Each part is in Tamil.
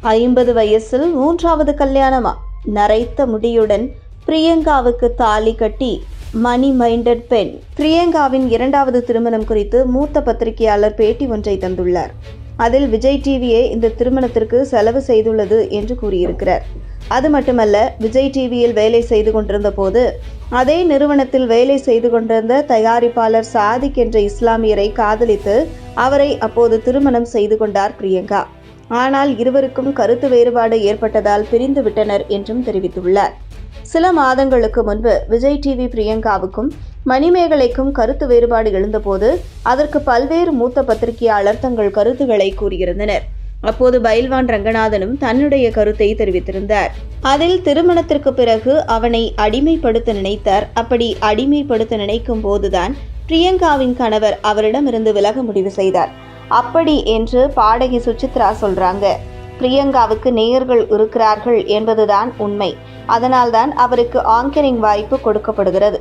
50 வயசில் 3வது கல்யாணமா? நரைத்த முடியுடன் பிரியங்காவுக்கு தாலி கட்டி மணி மைண்டட் பெண். பிரியங்காவின் 2வது திருமணம் குறித்து மூத்த பத்திரிகையாளர் பேட்டி ஒன்றை தந்துள்ளார். அதில் விஜய் டிவியே இந்த திருமணத்திற்கு செலவு செய்துள்ளது என்று கூறியிருக்கிறார். அது மட்டுமல்ல, விஜய் டிவியில் வேலை செய்து கொண்டிருந்த போது அதே நிறுவனத்தில் வேலை செய்து கொண்டிருந்த தயாரிப்பாளர் சாதிக் என்ற இஸ்லாமியரை காதலித்து அவரை அப்போது திருமணம் செய்து கொண்டார் பிரியங்கா. ஆனால் இருவருக்கும் கருத்து வேறுபாடு ஏற்பட்டதால் பிரிந்து விட்டனர் என்றும் தெரிவித்துள்ளார். சில மாதங்களுக்கு முன்பு விஜய் டிவி பிரியங்காவுக்கும் மணிமேகலைக்கும் கருத்து வேறுபாடு எழுந்தபோது அதற்கு பல்வேறு மூத்த பத்திரிகையாளர் தங்கள் கருத்துக்களை கூறியிருந்தனர். அப்போது பயில்வான் ரங்கநாதனும் தன்னுடைய கருத்தை தெரிவித்திருந்தார். அதில் திருமணத்திற்கு பிறகு அவனை அடிமைப்படுத்த நினைத்தார். அப்படி அடிமைப்படுத்த நினைக்கும் போதுதான் பிரியங்காவின் கணவர் அவரிடமிருந்து விலக முடிவு செய்தார். அப்படி என்று பாடகி சுசித்ரா சொல்றாங்க. பிரியங்காவுக்கு நேயர்கள் இருக்கிறார்கள் என்பதுதான் உண்மை. அதனால்தான் அவருக்கு ஆங்கரிங் வாய்ப்பு கொடுக்கப்படுகிறது.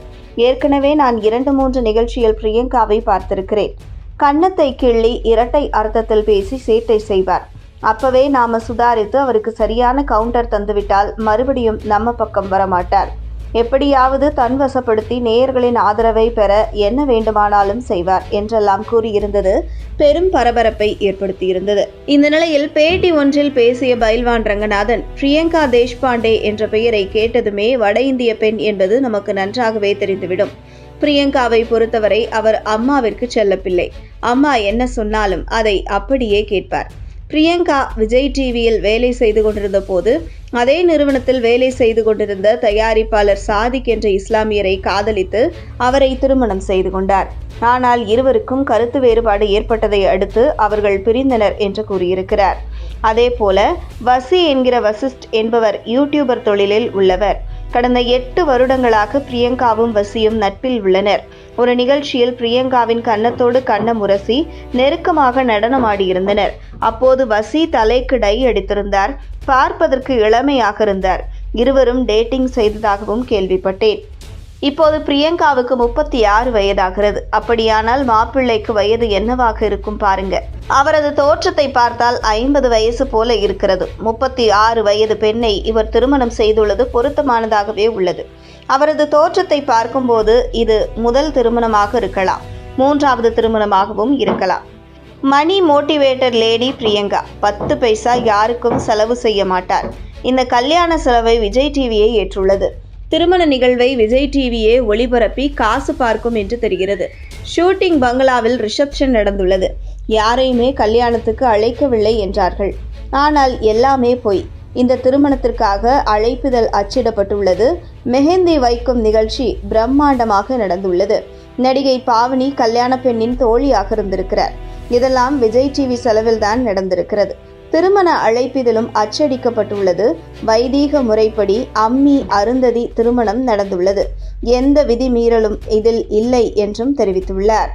ஏற்கனவே நான் 2-3 நிகழ்ச்சியில் பிரியங்காவை பார்த்திருக்கிறேன். கன்னத்தை கிள்ளி இரட்டை அர்த்தத்தில் பேசி சேட்டை செய்வார். அப்பவே நாம சுதாரித்து அவருக்கு சரியான கவுண்டர் தந்துவிட்டால் மறுபடியும் நம்ம பக்கம் வரமாட்டார். எப்படியாவது தன்வசப்படுத்தி நேயர்களின் ஆதரவை பெற என்ன வேண்டுமானாலும் செய்வார் என்றெல்லாம் கூறியிருந்தது பெரும் பரபரப்பை ஏற்படுத்தியிருந்தது. இந்த நிலையில் பேட்டி ஒன்றில் பேசிய பயில்வான் ரங்கநாதன், பிரியங்கா தேஷ்பாண்டே என்ற பெயரை கேட்டதுமே வட இந்திய பெண் என்பது நமக்கு நன்றாகவே தெரிந்துவிடும். பிரியங்காவை பொறுத்தவரை அவர் அம்மாவிற்கு செல்லப்பிள்ளை. அம்மா என்ன சொன்னாலும் அதை அப்படியே கேட்பார். பிரியங்கா விஜய் டிவியில் வேலை செய்து கொண்டிருந்த போது அதே நிறுவனத்தில் வேலை செய்து கொண்டிருந்த தயாரிப்பாளர் சாதிக் என்ற இஸ்லாமியரை காதலித்து அவரை திருமணம் செய்து கொண்டார். ஆனால் இருவருக்கும் கருத்து வேறுபாடு ஏற்பட்டதை அடுத்து அவர்கள் பிரிந்தனர் என்று கூறியிருக்கிறார். அதே போல வசி என்கிற வசிஷ்ட் என்பவர் யூடியூபர் தொழிலில் உள்ளவர். கடந்த 8 வருடங்களாக பிரியங்காவும் வசியும் நட்பில் உள்ளனர். ஒரு நிகழ்ச்சியில் பிரியங்காவின் கன்னத்தோடு கன்னம் உரசி நெருக்கமாக நடனமாடியிருந்தனர். அப்போது வசி தலைக்கு டை அடித்திருந்தார். பார்ப்பதற்கு இளமையாக இருந்தார். இருவரும் டேட்டிங் செய்ததாகவும் கேள்விப்பட்டேன். இப்போது பிரியங்காவுக்கு 36 வயதாகிறது. அப்படியானால் மாப்பிள்ளைக்கு வயது என்னவாக இருக்கும் பாருங்க. அவரது தோற்றத்தை பார்த்தால் 50 வயசு போல இருக்கிறது. 36 வயது பெண்ணை இவர் திருமணம் செய்துள்ளது பொருத்தமானதாகவே உள்ளது. அவரது தோற்றத்தை பார்க்கும்போது இது முதல் திருமணமாக இருக்கலாம், 3வது திருமணமாகவும் இருக்கலாம். மணி மோட்டிவேட்டர் லேடி பிரியங்கா 10 பைசா யாருக்கும் செலவு செய்ய மாட்டார். இந்த கல்யாண செலவை விஜய் டிவியை ஏற்றுள்ளது. திருமண நிகழ்வை விஜய் டிவியே ஒளிபரப்பி காசு பார்க்கும் என்று தெரிகிறது. ஷூட்டிங் பங்களாவில் ரிசப்ஷன் நடந்துள்ளது. யாரையுமே கல்யாணத்துக்கு அழைக்கவில்லை என்றார்கள். ஆனால் எல்லாமே பொய். இந்த திருமணத்திற்காக அழைப்பிதழ் அச்சிடப்பட்டுள்ளது. மெஹந்தி வைக்கும் நிகழ்ச்சி பிரம்மாண்டமாக நடந்துள்ளது. நடிகை பாவனி கல்யாண பெண்ணின் தோழியாக இருந்திருக்கிறார். இதெல்லாம் விஜய் டிவி செலவில்தான் நடந்திருக்கிறது. திருமண அழைப்பிதழும் அச்சடிக்கப்பட்டுள்ளது. வைதீக முறைப்படி அம்மி அருந்ததி திருமணம் நடந்துள்ளது. எந்த விதிமீறலும் இதில் இல்லை என்றும் தெரிவித்துள்ளார்.